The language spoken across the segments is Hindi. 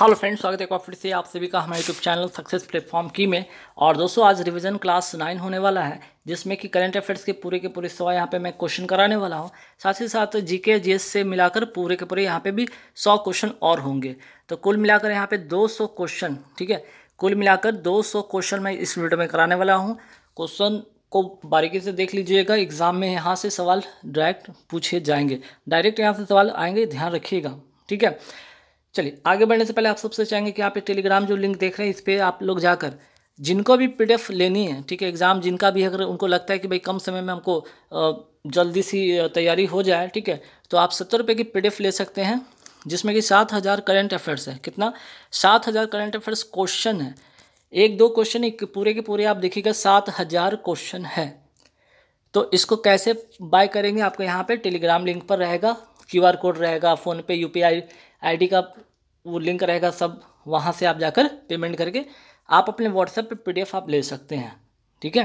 हेलो फ्रेंड्स, स्वागत है एक बार फिर से आप सभी का हमारे यूट्यूब चैनल सक्सेस प्लेटफॉर्म की में। और दोस्तों, आज रिवीजन क्लास 9 होने वाला है, जिसमें कि करंट अफेयर्स के पूरे सवाल यहाँ पे मैं क्वेश्चन कराने वाला हूँ। साथ ही साथ जीके जीएस से मिलाकर पूरे के पूरे यहाँ पे भी 100 क्वेश्चन और होंगे। तो कुल मिलाकर यहाँ पे 200 क्वेश्चन, ठीक है, कुल मिलाकर 200 क्वेश्चन मैं इस वीडियो में कराने वाला हूँ। क्वेश्चन को बारीकी से देख लीजिएगा, एग्जाम में यहाँ से सवाल डायरेक्ट पूछे जाएंगे, डायरेक्ट यहाँ से सवाल आएंगे, ध्यान रखिएगा, ठीक है। चलिए, आगे बढ़ने से पहले आप सबसे चाहेंगे कि आप ये टेलीग्राम जो लिंक देख रहे हैं, इस पर आप लोग जाकर जिनको भी पीडीएफ लेनी है, ठीक है, एग्ज़ाम जिनका भी अगर उनको लगता है कि भाई कम समय में हमको जल्दी सी तैयारी हो जाए, ठीक है, तो आप 70 रुपये की पीडीएफ ले सकते हैं, जिसमें कि 7000 करंट अफेयर्स है। कितना? 7000 करंट अफेयर्स क्वेश्चन है, एक दो क्वेश्चन पूरे के पूरे आप देखिएगा 7000 क्वेश्चन है। तो इसको कैसे बाय करेंगे, आपको यहाँ पे टेलीग्राम लिंक पर रहेगा, क्यूआर कोड रहेगा, फ़ोनपे यूपीआई आईडी का वो लिंक रहेगा, सब वहाँ से आप जाकर पेमेंट करके आप अपने व्हाट्सएप पे पीडीएफ आप ले सकते हैं, ठीक है।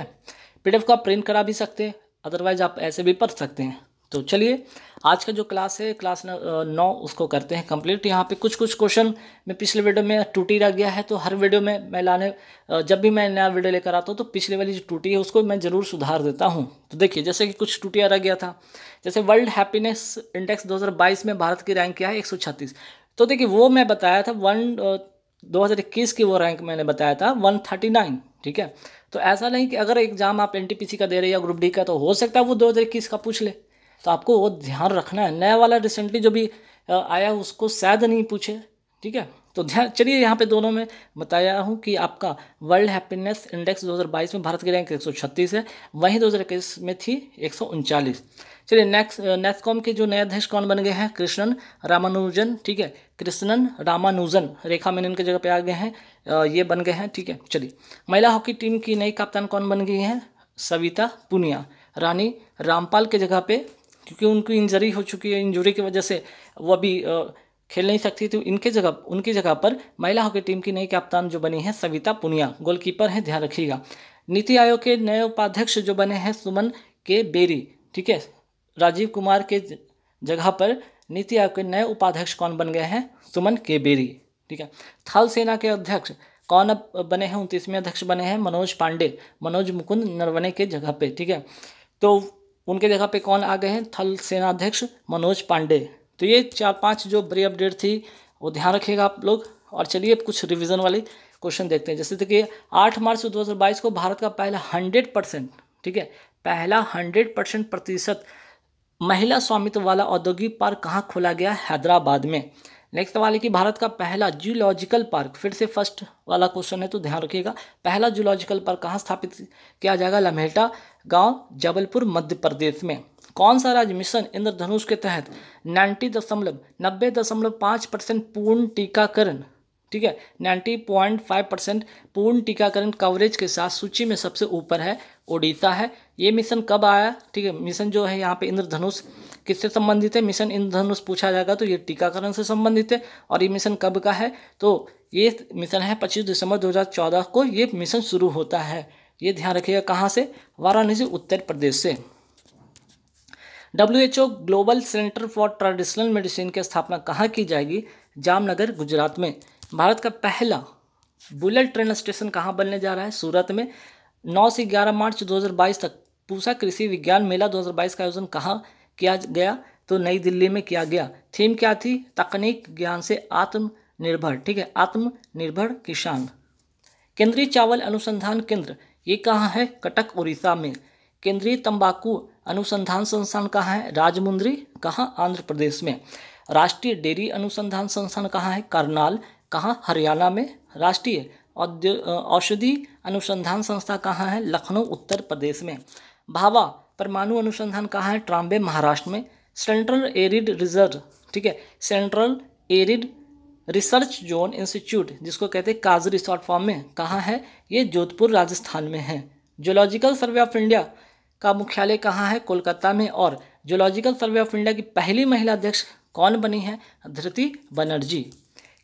पीडीएफ को आप प्रिंट करा भी सकते हैं, अदरवाइज आप ऐसे भी पढ़ सकते हैं। तो चलिए, आज का जो क्लास है, क्लास 9, उसको करते हैं कंप्लीट। यहाँ पे कुछ क्वेश्चन में पिछले वीडियो में टूटी रह गया है, तो हर वीडियो में मैं जब भी मैं नया वीडियो लेकर आता हूँ तो पिछले वाली जो टूटी है उसको मैं ज़रूर सुधार देता हूँ। तो देखिए, जैसे कि कुछ टूटिया रह गया था, जैसे वर्ल्ड हैप्पीनेस इंडेक्स 2022 में भारत की रैंक क्या है? 136। तो देखिए, वो मैं बताया था 2021 की वो रैंक मैंने बताया था 139, ठीक है। तो ऐसा नहीं कि अगर एग्जाम आप एनटीपीसी का दे रहे हैं या ग्रुप डी का, तो हो सकता है वो 2021 का पूछ ले, तो आपको वो ध्यान रखना है। नया वाला रिसेंटली जो भी आया उसको शायद नहीं पूछे, ठीक है। तो ध्यान, चलिए, यहाँ पे दोनों में बताया हूँ कि आपका वर्ल्ड हैप्पीनेस इंडेक्स 2022 में भारत की रैंक 136 है, वहीं 2021 में थी 139। चलिए, नेक्स्ट कॉम के जो नए अध्यक्ष कौन बन गए हैं? कृष्णन रामानुजन, ठीक है, कृष्णन रामानुजन, रेखा मेनन के जगह पे आ गए हैं, ये बन गए हैं, ठीक है। चलिए, महिला हॉकी टीम की नई कप्तान कौन बन गई हैं? सविता पुनिया। रानी रामपाल के जगह पे, क्योंकि उनकी इंजरी हो चुकी है, इंजरी की वजह से वो अभी खेल नहीं सकती थी, उनकी जगह पर महिला हॉकी टीम की नई कप्तान जो बनी है सविता पुनिया, गोलकीपर है, ध्यान रखिएगा। नीति आयोग के नए उपाध्यक्ष जो बने हैं सुमन के बेरी, ठीक है, राजीव कुमार के जगह पर नीति आयोग के नए उपाध्यक्ष कौन बन गए हैं? सुमन के बेरी, ठीक है। थल सेना के अध्यक्ष कौन अब बने हैं? 29वें अध्यक्ष बने हैं मनोज पांडे, मनोज मुकुंद नरवणे के जगह पे, ठीक है। तो उनके जगह पे कौन आ गए हैं? थल सेनाध्यक्ष मनोज पांडे। तो ये 4-5 जो बड़ी अपडेट थी वो ध्यान रखिएगा आप लोग। और चलिए, अब कुछ रिवीजन वाली क्वेश्चन देखते हैं। जैसे देखिए, 8 मार्च 2022 को भारत का पहला 100%, ठीक है, पहला 100% महिला स्वामित्व वाला औद्योगिक पार्क कहाँ खोला गया? हैदराबाद में। नेक्स्ट सवाल है कि भारत का पहला जूलॉजिकल पार्क, फिर से फर्स्ट वाला क्वेश्चन है तो ध्यान रखिएगा, पहला जूलॉजिकल पार्क कहाँ स्थापित किया जाएगा? लम्हेटा गांव, जबलपुर, मध्य प्रदेश में। कौन सा राज्य मिशन इंद्रधनुष के तहत 90.5% पूर्ण टीकाकरण, ठीक है, 90.5% पूर्ण टीकाकरण कवरेज के साथ सूची में सबसे ऊपर है? ओडिशा है। ये मिशन कब आया? ठीक है, मिशन जो है यहाँ पे इंद्रधनुष किससे संबंधित है? मिशन इंद्रधनुष पूछा जाएगा तो ये टीकाकरण से संबंधित है। और ये मिशन कब का है? तो ये मिशन है 25 दिसंबर 2014 को ये मिशन शुरू होता है। ये ध्यान रखिएगा। कहाँ से? वाराणसी, उत्तर प्रदेश से। WHO global centre for traditional medicine की स्थापना कहाँ की जाएगी? जामनगर, गुजरात में। भारत का पहला बुलेट ट्रेन स्टेशन कहाँ बनने जा रहा है? सूरत में। 9 से 11 मार्च 2022 तक पूसा कृषि विज्ञान मेला 2022 का आयोजन कहाँ किया गया? तो नई दिल्ली में किया गया। थीम क्या थी? तकनीक ज्ञान से आत्मनिर्भर, ठीक है, आत्मनिर्भर किसान। केंद्रीय चावल अनुसंधान केंद्र ये कहाँ है? कटक, उड़ीसा में। केंद्रीय तंबाकू अनुसंधान संस्थान कहाँ है? राजमुंद्री, कहाँ? आंध्र प्रदेश में। राष्ट्रीय डेयरी अनुसंधान संस्थान कहाँ है? करनाल, कहाँ? हरियाणा में। राष्ट्रीय औषधि अनुसंधान संस्था कहाँ है? लखनऊ, उत्तर प्रदेश में। भाभा परमाणु अनुसंधान कहाँ है? ट्राम्बे, महाराष्ट्र में। सेंट्रल एरिड रिजर्व, ठीक है, central arid research zone institute जिसको कहते हैं काजरी शॉर्ट फॉर्म में, कहाँ है? ये जोधपुर, राजस्थान में है। जूलॉजिकल सर्वे ऑफ इंडिया का मुख्यालय कहाँ है? कोलकाता में। और जूलॉजिकल सर्वे ऑफ इंडिया की पहली महिला अध्यक्ष कौन बनी है? धृति बनर्जी।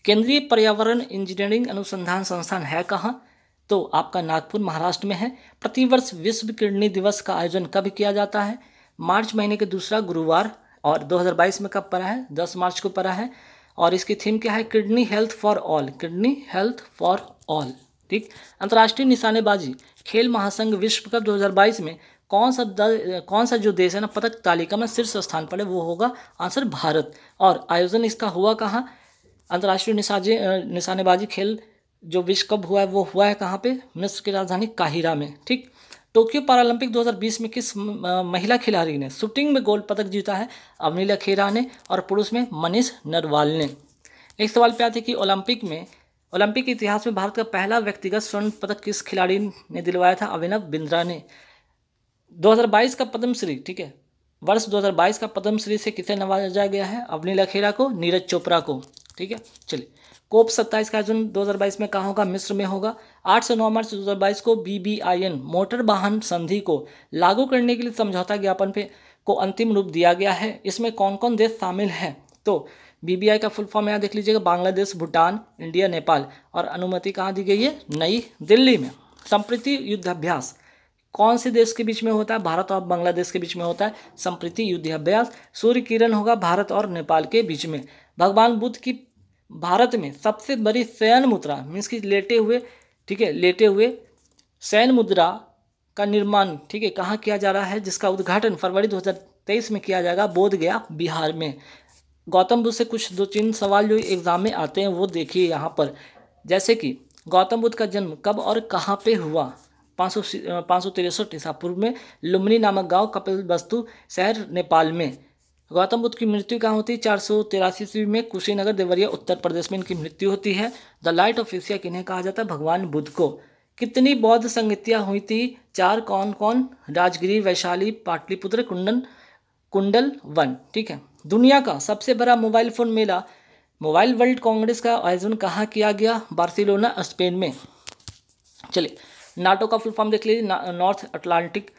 केंद्रीय पर्यावरण इंजीनियरिंग अनुसंधान संस्थान है कहाँ? तो आपका नागपुर, महाराष्ट्र में है। प्रतिवर्ष विश्व किडनी दिवस का आयोजन कब किया जाता है? मार्च महीने के दूसरा गुरुवार। और 2022 में कब पड़ा है? 10 मार्च को पड़ा है। और इसकी थीम क्या है, kidney health for all, kidney health for all. ठीक। अंतर्राष्ट्रीय निशानेबाजी खेल महासंघ विश्व कप 2022 में कौन सा जो देश है ना पदक तालिका में शीर्ष स्थान पर है, वो होगा आंसर भारत। और आयोजन इसका हुआ कहाँ, अंतर्राष्ट्रीय निशानेबाजी खेल जो विश्व कप हुआ है वो हुआ है कहाँ पे, मिस्र की राजधानी काहिरा में। ठीक। टोक्यो पैरालंपिक 2020 में किस महिला खिलाड़ी ने शूटिंग में गोल्ड पदक जीता है, अवनीला खेरा ने, और पुरुष में मनीष नरवाल ने। एक सवाल पे आते कि ओलंपिक के इतिहास में भारत का पहला व्यक्तिगत स्वर्ण पदक किस खिलाड़ी ने दिलवाया था, अभिनव बिंद्रा ने। 2022 का पद्मश्री, ठीक है, वर्ष 2022 का पद्मश्री से किसे नवाजा गया है, अवनीला खेरा को, नीरज चोपड़ा को। ठीक है, चलिए। कोप 27 का आयोजन 2022 में कहाँ होगा, मिस्र में होगा। 8 से 9 मार्च 2022 को BBIN मोटर वाहन संधि को लागू करने के लिए समझौता ज्ञापन पे को अंतिम रूप दिया गया है। इसमें कौन कौन देश शामिल हैं, तो BBI का फुल फॉर्म यहाँ देख लीजिएगा, बांग्लादेश, भूटान, इंडिया, नेपाल, और अनुमति कहाँ दी गई है, नई दिल्ली में। संप्रीति युद्धाभ्यास कौन से देश के बीच में होता है, भारत और बांग्लादेश के बीच में होता है संप्रीति युद्धाभ्यास। सूर्य किरण होगा भारत और नेपाल के बीच में। भगवान बुद्ध की भारत में सबसे बड़ी शयन मुद्रा मीन्स की लेटे हुए, ठीक है, लेटे हुए शयन मुद्रा का निर्माण, ठीक है, कहाँ किया जा रहा है, जिसका उद्घाटन फरवरी 2023 में किया जाएगा, बोधगया, बिहार में। गौतम बुद्ध से कुछ 2-3 सवाल जो एग्जाम में आते हैं वो देखिए यहाँ पर, जैसे कि गौतम बुद्ध का जन्म कब और कहाँ पे हुआ, 563 ईसा पूर्व में लुम्बिनी नामक गांव, कपिलवस्तु शहर, नेपाल में। गौतम बुद्ध की मृत्यु कहाँ होती है, 483 ईस्वी में कुशीनगर, देवरिया, उत्तर प्रदेश में इनकी मृत्यु होती है। द लाइट ऑफ एशिया किन्हें कहा जाता है, भगवान बुद्ध को। कितनी बौद्ध संगतियाँ हुई थी, 4, कौन कौन, राजगिरी, वैशाली, पाटलिपुत्र, कुंडल वन। ठीक है। दुनिया का सबसे बड़ा मोबाइल फोन मेला मोबाइल वर्ल्ड कांग्रेस का आयोजन कहाँ किया गया, बार्सिलोना, स्पेन में। चलिए, नाटो का फुल फॉर्म देख लीजिए, नॉर्थ अटलांटिक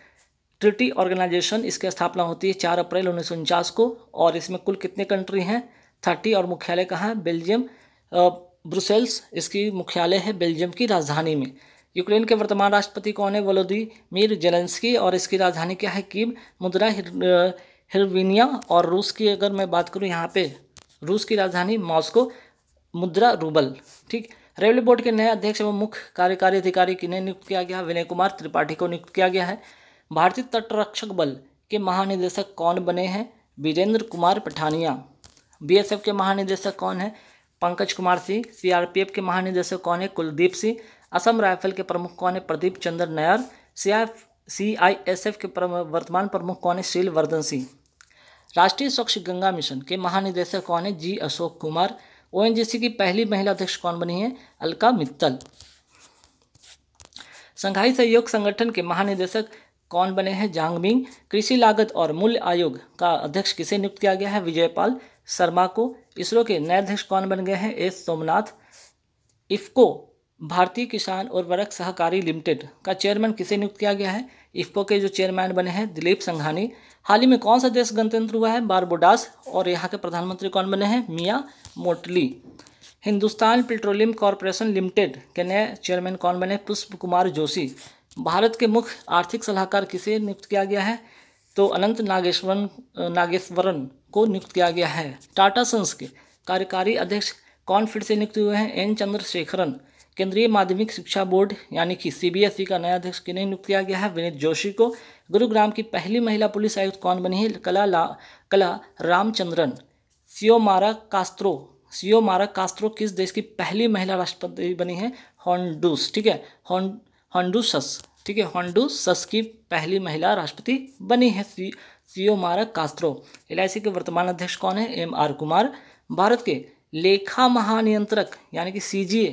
ट्रीटी ऑर्गेनाइजेशन। इसकी स्थापना होती है 4 अप्रैल 1949 को, और इसमें कुल कितने कंट्री हैं, 30, और मुख्यालय कहाँ है, बेल्जियम, ब्रुसेल्स इसकी मुख्यालय है, बेल्जियम की राजधानी में। यूक्रेन के वर्तमान राष्ट्रपति कौन है, वोलोदिमीर जेलेंस्की, और इसकी राजधानी क्या है, कीव। मुद्रा हिरविनिया, और रूस की अगर मैं बात करूँ यहाँ पे, रूस की राजधानी मॉस्को, मुद्रा रूबल। ठीक। रेलवे बोर्ड के नए अध्यक्ष एवं मुख्य कार्यकारी अधिकारी किन्हें नियुक्त किया गया, विनय कुमार त्रिपाठी को नियुक्त किया गया है। भारतीय तटरक्षक बल के महानिदेशक कौन बने हैं, वीरेंद्र कुमार पठानिया। BSF के महानिदेशक कौन है, पंकज कुमार सिंह। CRPF के महानिदेशक कौन है, कुलदीप सिंह। असम राइफल के प्रमुख कौन है, प्रदीप चंद्र नायर। CISF के वर्तमान प्रमुख कौन है, शीलवर्धन सिंह। राष्ट्रीय स्वच्छ गंगा मिशन के महानिदेशक कौन है, G अशोक कुमार। ONGC की पहली महिला अध्यक्ष कौन बनी है, अलका मित्तल। संघाई सहयोग संगठन के महानिदेशक कौन बने हैं, जांग मिंग। कृषि लागत और मूल्य आयोग का अध्यक्ष किसे नियुक्त किया गया है, विजयपाल शर्मा को। इसरो के नए अध्यक्ष कौन बन गए हैं, S सोमनाथ। इफ्को भारतीय किसान उर्वरक सहकारी लिमिटेड का चेयरमैन किसे नियुक्त किया गया है, इफ्को के जो चेयरमैन बने हैं दिलीप संघानी। हाल ही में कौन सा देश गणतंत्र हुआ है, बारबोडास, और यहाँ के प्रधानमंत्री कौन बने हैं, मिया मोटली। हिंदुस्तान पेट्रोलियम कॉरपोरेशन लिमिटेड के नए चेयरमैन कौन बने, पुष्प कुमार जोशी। भारत के मुख्य आर्थिक सलाहकार किसे नियुक्त किया गया है, तो अनंत नागेश्वरन को नियुक्त किया गया है। टाटा सन्स के कार्यकारी अध्यक्ष कौन फिर से नियुक्त हुए हैं, N चंद्रशेखरन। केंद्रीय माध्यमिक शिक्षा बोर्ड यानी कि CBSE का नया अध्यक्ष किन्हें नियुक्त किया गया है, विनीत जोशी को। गुरुग्राम की पहली महिला पुलिस आयुक्त कौन बनी है, कला रामचंद्रन। सियोमारा कास्त्रो किस देश की पहली महिला राष्ट्रपति बनी है, होंडुस। ठीक है, होंडुसस। ठीक है, होंडुसस की पहली महिला राष्ट्रपति बनी है सियोमारा कास्त्रो। LIC के वर्तमान अध्यक्ष कौन है, MR कुमार। भारत के लेखा महानियंत्रक यानी कि CGA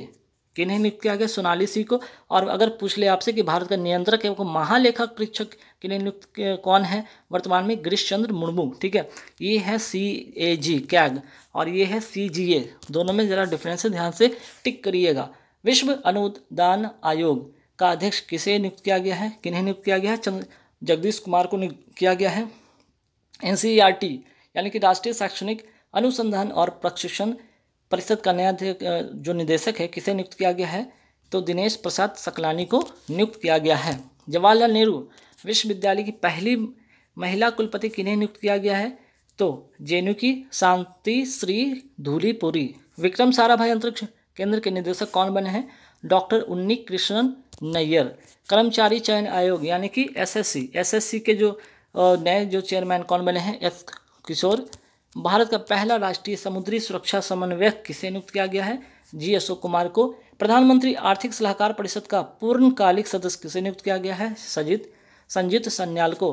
किन्हें नियुक्त किया गया, सोनाली सिंह को। और अगर पूछ ले आपसे कि भारत का नियंत्रक एवं महालेखा परीक्षक किन्हें नियुक्त कौन है वर्तमान में, गिरीश चंद्र मुर्मू। ठीक है, ये है CAG और ये है CGA, दोनों में जरा डिफरेंस है, ध्यान से टिक करिएगा। विश्व अनुदान आयोग का अध्यक्ष किसे नियुक्त किया गया है, किन्हें नियुक्त किया गया है, जगदीश कुमार को नियुक्त किया गया है। NCERT यानी कि राष्ट्रीय शैक्षणिक अनुसंधान और प्रशिक्षण परिषद का नया जो निदेशक है किसे नियुक्त किया गया है, तो दिनेश प्रसाद सकलानी को नियुक्त किया गया है। जवाहरलाल नेहरू विश्वविद्यालय की पहली महिला कुलपति किन्हें नियुक्त किया गया है, तो जेएनयू की शांति श्री धूलीपुरी। विक्रम साराभाई अंतरिक्ष केंद्र के निदेशक कौन बने हैं? डॉक्टर उन्नी कृष्णन नैयर। कर्मचारी चयन आयोग यानी कि एसएससी के जो नए जो चेयरमैन कौन बने हैं? एस किशोर। भारत का पहला राष्ट्रीय समुद्री सुरक्षा समन्वयक किसे नियुक्त किया गया है? जी अशोक कुमार को। प्रधानमंत्री आर्थिक सलाहकार परिषद का पूर्णकालिक सदस्य किसे नियुक्त किया गया है? संजीत सन्याल को।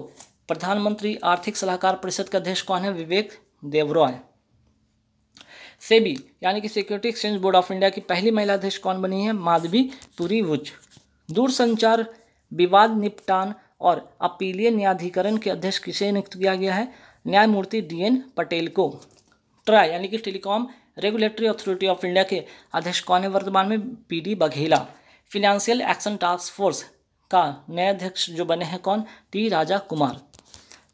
प्रधानमंत्री आर्थिक सलाहकार परिषद का अध्यक्ष कौन है? विवेक देबरॉय। सेबी यानी कि security exchange board of India की पहली महिला अध्यक्ष कौन बनी है? माधवी पुरी वुच। दूरसंचार विवाद निपटान और अपीलीय न्यायाधिकरण के अध्यक्ष किसे नियुक्त किया गया है? न्यायमूर्ति DN पटेल को। ट्राई यानी कि telecom regulatory authority of India के अध्यक्ष कौन है वर्तमान में? PD Baghela. Financial action task force का नए अध्यक्ष जो बने हैं कौन? T राजा कुमार।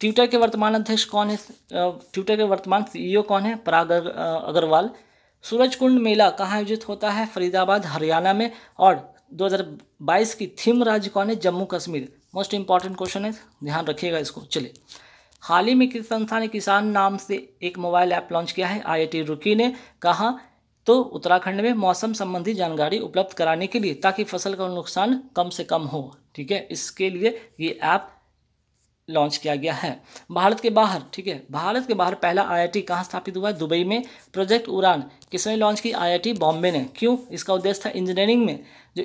ट्विटर के वर्तमान अध्यक्ष कौन है? ट्विटर के वर्तमान CEO कौन है? पराग अग्रवाल। सूरजकुंड मेला कहाँ आयोजित होता है? फरीदाबाद हरियाणा में। और 2022 की थीम राज्य कौन है? Jammu Kashmir. Most important question है, ध्यान रखिएगा इसको। चलिए, हाल ही में किस संस्था ने किसान नाम से एक मोबाइल ऐप लॉन्च किया है? IIT रुड़की ने। कहाँ? तो उत्तराखंड में। मौसम संबंधी जानकारी उपलब्ध कराने के लिए ताकि फसल का नुकसान कम से कम हो। ठीक है, इसके लिए ये ऐप लॉन्च किया गया है। भारत के बाहर, ठीक है, भारत के बाहर पहला IIT कहाँ स्थापित हुआ है? दुबई में। प्रोजेक्ट उड़ान किसने लॉन्च की? IIT बॉम्बे ने। क्यों? इसका उद्देश्य था इंजीनियरिंग में जो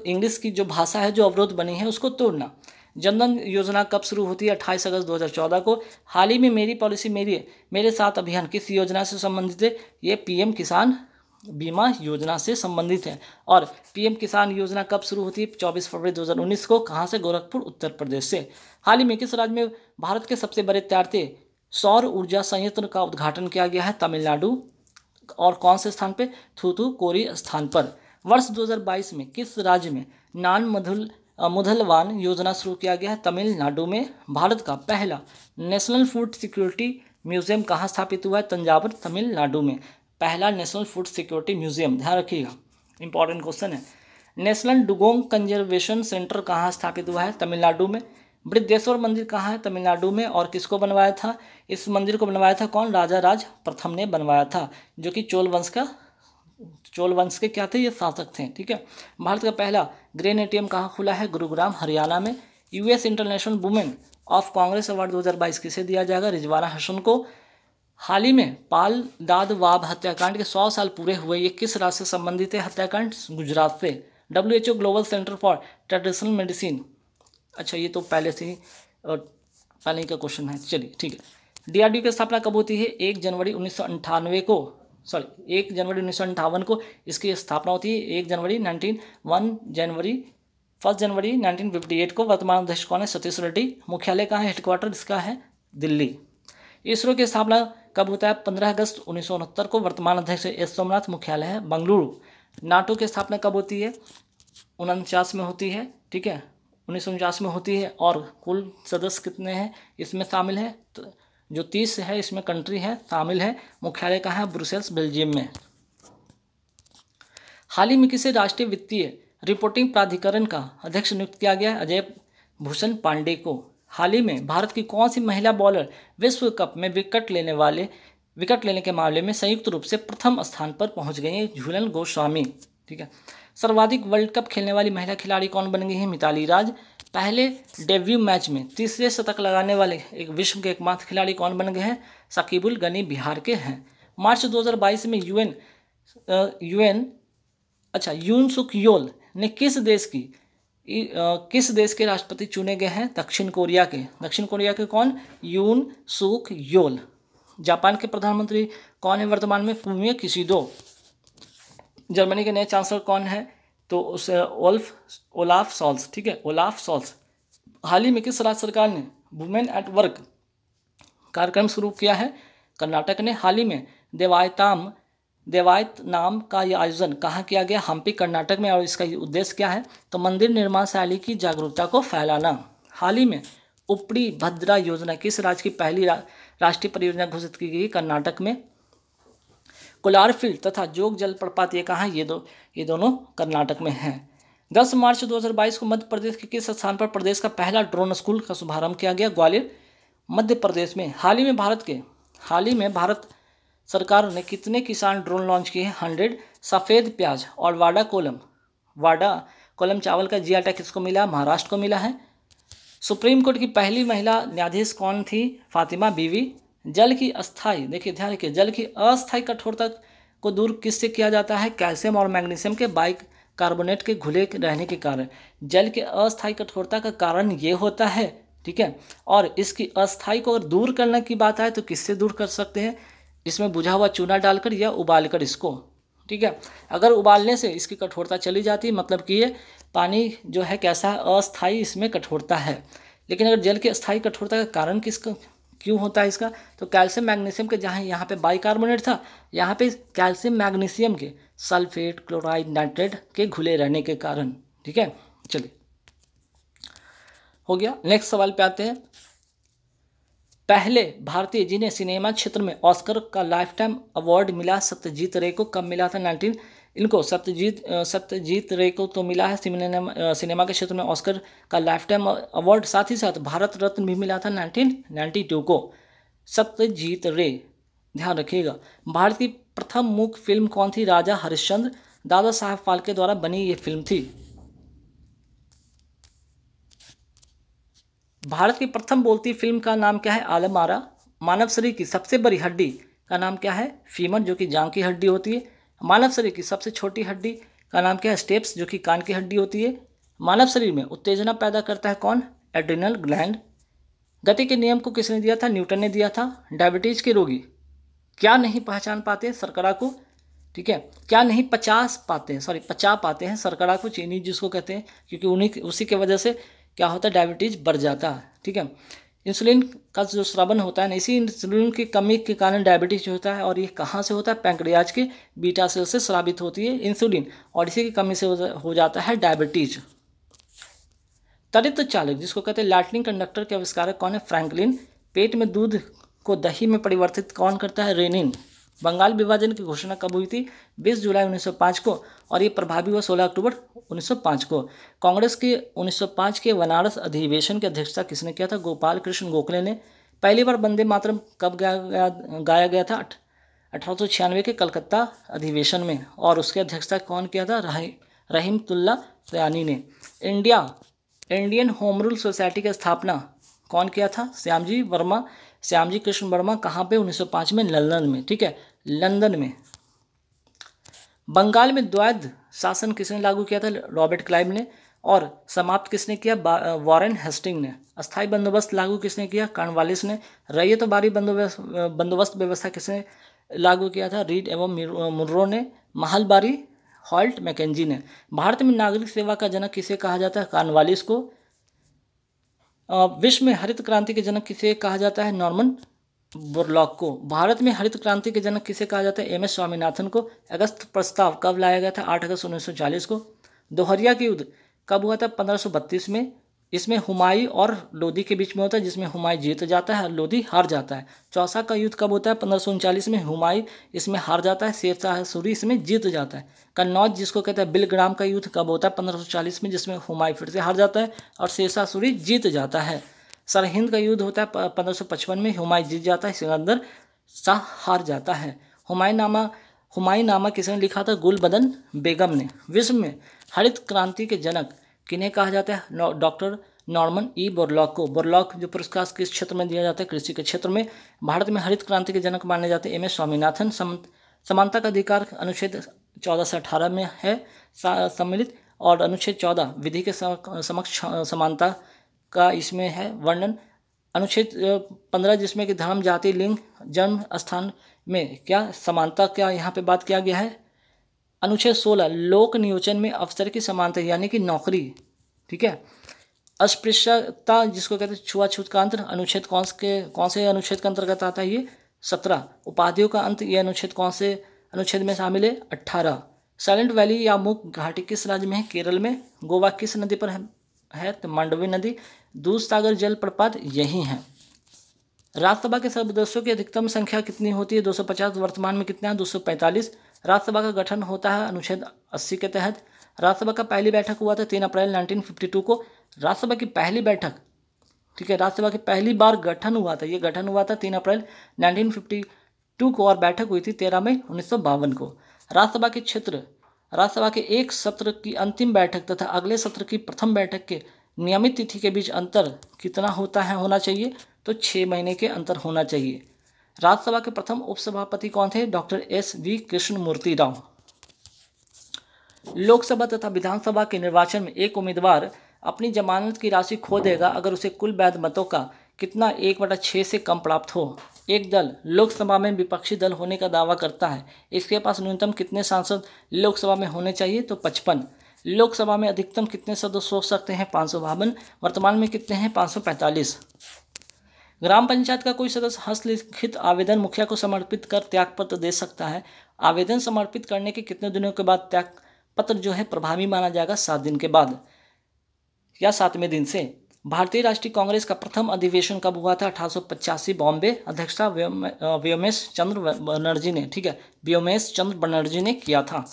इंग्लिश की जो भाषा है जो अवरोध बनी है उसको तोड़ना। जनधन योजना कब शुरू होती है? 28 अगस्त 2014 को। हाल ही में मेरी पॉलिसी मेरे साथ अभियान किस योजना से संबंधित है? ये PM किसान बीमा योजना से संबंधित है। और PM किसान योजना कब शुरू होती है? 24 फरवरी 2019 को। कहाँ से? गोरखपुर उत्तर प्रदेश से। हाल ही में किस राज्य में भारत के सबसे बड़े तैरते सौर ऊर्जा संयंत्र का उद्घाटन किया गया है? तमिलनाडु। और कौन से स्थान पे? थूथुकुडी स्थान पर। वर्ष 2022 में किस राज्य में नान मुधलवान योजना शुरू किया गया है? तमिलनाडु में। भारत का पहला नेशनल फूड सिक्योरिटी म्यूजियम कहाँ स्थापित हुआ है? तंजावुर तमिलनाडु में। पहला नेशनल फूड सिक्योरिटी म्यूजियम, ध्यान रखिएगा, इंपॉर्टेंट क्वेश्चन है। नेशनल डुगोंग कंजर्वेशन सेंटर कहाँ स्थापित हुआ है? तमिलनाडु में। बृहदेश्वर मंदिर कहाँ है? तमिलनाडु में। और किसको बनवाया था? इस मंदिर को बनवाया था कौन? राजा राज प्रथम ने बनवाया था, जो कि चोल वंश के क्या थे? ये शासक थे। ठीक है। भारत का पहला ग्रेन ATM कहाँ खुला है? गुरुग्राम हरियाणा में। US international women of Congress award 2022 किसे दिया जाएगा? रिजवाना हसन को। हाल ही में पाल दाद वाब हत्याकांड के 100 साल पूरे हुए, ये किस राज्य से संबंधित है? हत्याकांड गुजरात से। WHO global centre for traditional medicine, अच्छा ये तो पहले से ही पहले का क्वेश्चन है। चलिए ठीक है। DRDO की स्थापना कब होती है? 1 जनवरी 1958 को, 1 जनवरी 1958 को इसकी स्थापना होती है। 1 जनवरी 1958 को। वर्तमान अध्यक्ष कौन है? सतीश रेड्डी। मुख्यालय कहाँ है? हेडक्वार्टर इसका है दिल्ली। इसरो की स्थापना कब होता है? 15 अगस्त 1969 को। वर्तमान अध्यक्ष S सोमनाथ। मुख्यालय है बंगलुरु। नाटो की स्थापना कब होती है? 49 में होती है। ठीक है, 1949 में होती है। और कुल सदस्य कितने हैं इसमें शामिल है? तो जो 30 है इसमें कंट्री है शामिल है। मुख्यालय कहाँ है? ब्रुसेल्स बेल्जियम में। हाल ही में किसे राष्ट्रीय वित्तीय रिपोर्टिंग प्राधिकरण का अध्यक्ष नियुक्त किया गया? अजय भूषण पांडे को। हाल ही में भारत की कौन सी महिला बॉलर विश्व कप में विकेट लेने के मामले में संयुक्त रूप से प्रथम स्थान पर पहुंच गई है? झूलन गोस्वामी। ठीक है। सर्वाधिक वर्ल्ड कप खेलने वाली महिला खिलाड़ी कौन बन गई है? मिताली राज। पहले डेब्यू मैच में तीसरे शतक लगाने वाले एक विश्व के एकमात्र खिलाड़ी कौन बन गए हैं? शकीबुल गनी बिहार के हैं। मार्च 2022 में यून सुक योल ने किस देश के राष्ट्रपति चुने गए हैं? दक्षिण कोरिया के। दक्षिण कोरिया के कौन? यून सुक योल। जापान के प्रधानमंत्री कौन है वर्तमान में? फूमियो किशिडो। जर्मनी के नए चांसलर कौन है? तो उसे ओलाफ शॉल्ज। ठीक है, ओलाफ शॉल्ज। हाल ही में किस राज्य सरकार ने वुमेन एट वर्क कार्यक्रम शुरू किया है? कर्नाटक ने। हाल ही में देवायत नाम का यह आयोजन कहाँ किया गया? हम्पी कर्नाटक में। और इसका उद्देश्य क्या है? तो मंदिर निर्माण शैली की जागरूकता को फैलाना। हाल ही में उपड़ी भद्रा योजना किस राज्य की पहली राष्ट्रीय परियोजना घोषित की गई? कर्नाटक में। कोलार फील्ड तथा जोग जलप्रपात ये कहाँ? ये दोनों कर्नाटक में हैं। 10 मार्च 2022 को मध्य प्रदेश के किस स्थान पर प्रदेश का पहला ड्रोन स्कूल का शुभारंभ किया गया? ग्वालियर मध्य प्रदेश में। हाल ही में भारत के हाल ही में भारत सरकार ने कितने किसान ड्रोन लॉन्च किए हैं? 100। सफ़ेद प्याज और वाडा कोलम चावल का जीआई टैग किसको मिला? महाराष्ट्र को मिला है। सुप्रीम कोर्ट की पहली महिला न्यायाधीश कौन थी? फातिमा बीवी। जल की अस्थाई, देखिए ध्यान रखिए, जल की अस्थायी कठोरता को दूर किससे किया जाता है? कैल्शियम और मैग्नीशियम के बाइकार्बोनेट के घुले रहने के कारण। जल के अस्थायी कठोरता का कारण ये होता है, ठीक है। और इसकी अस्थायी को अगर दूर करने की बात आए तो किससे दूर कर सकते हैं? इसमें बुझा हुआ चूना डालकर या उबालकर इसको, ठीक है। अगर उबालने से इसकी कठोरता चली जाती है, मतलब कि ये पानी जो है कैसा है? अस्थायी, इसमें कठोरता है। लेकिन अगर जल की अस्थायी कठोरता का कारण किसका क्यों होता है इसका? तो कैल्शियम मैग्नीशियम के, जहाँ यहाँ पे बाइकार्बोनेट था, यहाँ पे कैल्शियम मैग्नीशियम के सल्फेट, क्लोराइड, नाइट्रेट के घुले रहने के कारण, ठीक है। चलिए, हो गया। नेक्स्ट सवाल पे आते हैं। पहले भारतीय जिन्हें सिनेमा क्षेत्र में ऑस्कर का लाइफ टाइम अवार्ड मिला, सत्यजीत रे को कब मिला था? 19। इनको सत्यजीत रे को तो मिला है सिनेमा के क्षेत्र में ऑस्कर का लाइफ टाइम अवार्ड, साथ ही साथ भारत रत्न भी मिला था 1992 को। सत्यजीत रे, ध्यान रखिएगा। भारत की प्रथम मूक फिल्म कौन थी? राजा हरिश्चंद्र। दादा साहब फाल्के द्वारा बनी ये फिल्म थी। भारत की प्रथम बोलती फिल्म का नाम क्या है? आलम आरा। मानव शरीर की सबसे बड़ी हड्डी का नाम क्या है? फीमर, जो कि जांघ की हड्डी होती है। मानव शरीर की सबसे छोटी हड्डी का नाम क्या है? स्टेप्स, जो कि कान की हड्डी होती है। मानव शरीर में उत्तेजना पैदा करता है कौन? Adrenal gland. गति के नियम को किसने दिया था? न्यूटन ने दिया था। डायबिटीज के रोगी क्या नहीं पहचान पाते? शर्करा को, ठीक है। क्या नहीं पचा पाते हैं शर्करा को, चीनी जिसको कहते हैं, क्योंकि उसी के वजह से क्या होता है? डायबिटीज बढ़ जाता है, ठीक है। इंसुलिन का जो स्रावन होता है ना, इसी इंसुलिन की कमी के कारण डायबिटीज होता है। और ये कहाँ से होता है? पैंक्रियाज के बीटा सेल से स्रावित होती है इंसुलिन, और इसी की कमी से हो जाता है डायबिटीज। त्वरित चालक जिसको कहते हैं लाइटनिंग कंडक्टर के आविष्कारक कौन है? फ्रैंकलिन। पेट में दूध को दही में परिवर्तित कौन करता है? रेनिन। बंगाल विभाजन की घोषणा कब हुई थी? 20 जुलाई 1905 को, और ये प्रभावी हुआ 16 अक्टूबर 1905 को। कांग्रेस के 1905 के बनारस अधिवेशन की अध्यक्षता किसने किया था? गोपाल कृष्ण गोखले ने। पहली बार वंदे मातरम कब गाया गया था? 1896 के कलकत्ता अधिवेशन में, और उसकी अध्यक्षता कौन किया था? रहीमतुल्ला सयानी ने। इंडियन होम रूल सोसाइटी की स्थापना कौन किया था? श्यामजी कृष्ण वर्मा। कहाँ पे? 1905 में, लंदन में, ठीक है, लंदन में। बंगाल में द्वैध शासन किसने लागू किया था? रॉबर्ट क्लाइव ने। और समाप्त किसने किया? वॉरेन हेस्टिंग ने। अस्थायी बंदोबस्त लागू किसने किया? कॉर्नवालिस ने। रैयत बारी बंदोबस्त व्यवस्था किसने लागू किया था? रीड एवं मुनरो ने। महलबारी हॉल्ट मैकेंजी ने। भारत में नागरिक सेवा का जनक किसे कहा जाता है? कॉर्नवालिस को। विश्व में हरित क्रांति के जनक किसे कहा जाता है? नॉर्मन बोरलॉग को। भारत में हरित क्रांति के जनक किसे कहा जाता है? एम.एस. स्वामीनाथन को। अगस्त प्रस्ताव कब लाया गया था? 8 अगस्त 1940 को। दोहरिया का युद्ध कब हुआ था? 1532 में। इसमें हुमायूं और लोदी के बीच में होता है, जिसमें हुमायूं जीत जाता है और लोदी हार जाता है। चौसा का युद्ध कब होता है? 1539 में। हुमायूं इसमें हार जाता है, शेर शाह सूरी इसमें जीत जाता है। कन्नौज जिसको कहते हैं बिलग्राम का युद्ध कब होता है? 1540 में, जिसमें हुमायूं फिर से हार जाता है और शेर शाह सूरी जीत जाता है। सरहिंद का युद्ध होता है 1555 में। हुमायूं जीत जाता है, सिकंदर शाह हार जाता है। हुमायूंनामा किसने लिखा था? गुलबदन बेगम ने। विश्व में हरित क्रांति के जनक किन्हें कहा जाता है? डॉक्टर नॉर्मन ई बोरलॉग को। बोरलॉग जो पुरस्कार किस क्षेत्र में दिया जाता है? कृषि के क्षेत्र में। भारत में हरित क्रांति के जनक माने जाते हैं एम.एस. स्वामीनाथन। समानता का अधिकार अनुच्छेद 14 से 18 में है सम्मिलित, और अनुच्छेद 14 विधि के समक्ष समानता का इसमें है वर्णन। अनुच्छेद 15 जिसमें कि धर्म, जाति, लिंग, जन्म स्थान में क्या समानता क्या यहाँ पे बात किया गया है। अनुच्छेद 16 लोक नियोजन में अफसर की समानता यानी कि नौकरी, ठीक है। अस्पृश्यता जिसको कहते हैं छुआछूत का अंत, अनुच्छेद कौन से अनुच्छेद के अंतर्गत आता है? ये 17। उपाधियों का अंत, ये अनुच्छेद कौन से अनुच्छेद में शामिल है? 18। साइलेंट वैली या मूक घाटी किस राज्य में है? केरल में। गोवा किस नदी पर है? तो मांडवी नदी। दूधसागर जल प्रपात यही है। राज्यसभा के सदस्यों की अधिकतम संख्या कितनी होती है? 250। वर्तमान में कितना है? 245। राज्यसभा का गठन होता है अनुच्छेद 80 के तहत। राज्यसभा का पहली बैठक हुआ था 3 अप्रैल 1952 को। राज्यसभा की पहली बैठक ठीक है, राज्यसभा की पहली बार गठन हुआ था, ये गठन हुआ था 3 अप्रैल 1952 को और बैठक हुई थी 13 मई 1952 को। राज्यसभा के क्षेत्र, राज्यसभा के एक सत्र की अंतिम बैठक तथा अगले सत्र की प्रथम बैठक के नियमित तिथि के बीच अंतर कितना होना चाहिए? तो 6 महीने के अंतर होना चाहिए। राज्यसभा के प्रथम उपसभापति कौन थे? Doctor SV Krishnamurthy Rao. लोकसभा तथा विधानसभा के निर्वाचन में एक उम्मीदवार अपनी जमानत की राशि खो देगा अगर उसे कुल वैध मतों का कितना 1/6 से कम प्राप्त हो। एक दल लोकसभा में विपक्षी दल होने का दावा करता है, इसके पास न्यूनतम कितने सांसद लोकसभा में होने चाहिए? तो 55। लोकसभा में अधिकतम कितने सदस्य हो सकते हैं? 552। वर्तमान में कितने हैं? 545। ग्राम पंचायत का कोई सदस्य हस्तलिखित आवेदन मुखिया को समर्पित कर त्यागपत्र दे सकता है। आवेदन समर्पित करने के कितने दिनों के बाद त्यागपत्र जो है प्रभावी माना जाएगा? 7 दिन के बाद या 7वें दिन से। भारतीय राष्ट्रीय कांग्रेस का प्रथम अधिवेशन कब हुआ था? 1885 बॉम्बे। अध्यक्षता व्योमेश चंद्र बनर्जी ने, ठीक है, व्योमेश चंद्र बनर्जी ने किया था।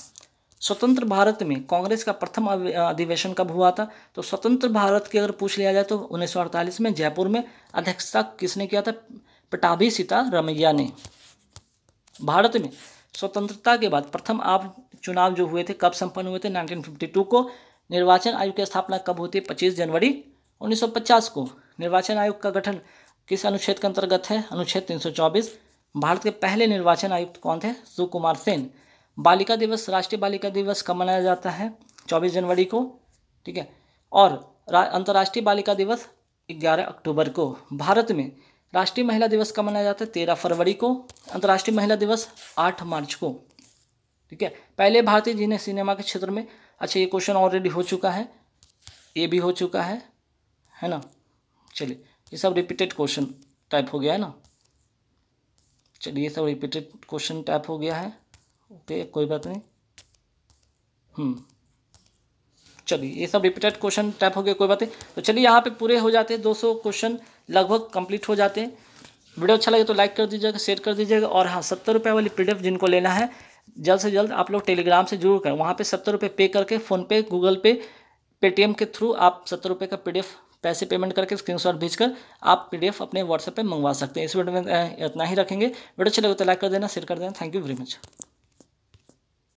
स्वतंत्र भारत में कांग्रेस का प्रथम अधिवेशन कब हुआ था? तो स्वतंत्र भारत की अगर पूछ लिया जाए तो 1948 में जयपुर में। अध्यक्षता किसने किया था? पटाभी सीतारमैया ने। भारत में स्वतंत्रता के बाद प्रथम आप चुनाव जो हुए थे कब संपन्न हुए थे? 1952 को। निर्वाचन आयोग की स्थापना कब होती है? 25 जनवरी 1950 को। निर्वाचन आयोग का गठन किस अनुच्छेद के अंतर्गत है? अनुच्छेद 324। भारत के पहले निर्वाचन आयुक्त कौन थे? सुकुमार सेन। बालिका दिवस, राष्ट्रीय बालिका दिवस कब मनाया जाता है? 24 जनवरी को, ठीक है। और अंतर्राष्ट्रीय बालिका दिवस 11 अक्टूबर को। भारत में राष्ट्रीय महिला दिवस कब मनाया जाता है? 13 फरवरी को। अंतर्राष्ट्रीय महिला दिवस 8 मार्च को, ठीक है। पहले भारतीय जिन्हें सिनेमा के क्षेत्र में, अच्छा ये क्वेश्चन ऑलरेडी हो चुका है, ये भी हो चुका है ना। चलिए ये सब रिपीटेड क्वेश्चन टाइप हो गया है ना। चलिए ये सब रिपीटेड क्वेश्चन टाइप हो गया है, ओके कोई बात नहीं। चलिए ये सब रिपीटेड क्वेश्चन टाइप हो गया, कोई बात नहीं। तो चलिए यहाँ पे पूरे हो जाते हैं, 200 क्वेश्चन लगभग कंप्लीट हो जाते हैं। वीडियो अच्छा लगे तो लाइक कर दीजिएगा, शेयर कर दीजिएगा। और हाँ, 70 रुपये वाली PDF जिनको लेना है जल्द से जल्द आप लोग टेलीग्राम से जरूर करें। वहाँ पे 70 रुपये पे करके फ़ोनपे, गूगल पे, पेटीएम के थ्रू आप 70 रुपये का PDF पैसे पेमेंट करके स्क्रीनशॉट भेजकर आप PDF अपने व्हाट्सएप पे मंगवा सकते हैं। इस वीडियो में इतना ही रखेंगे। वीडियो अच्छा लगे तो लाइक कर देना, शेयर कर देना। Thank you very much.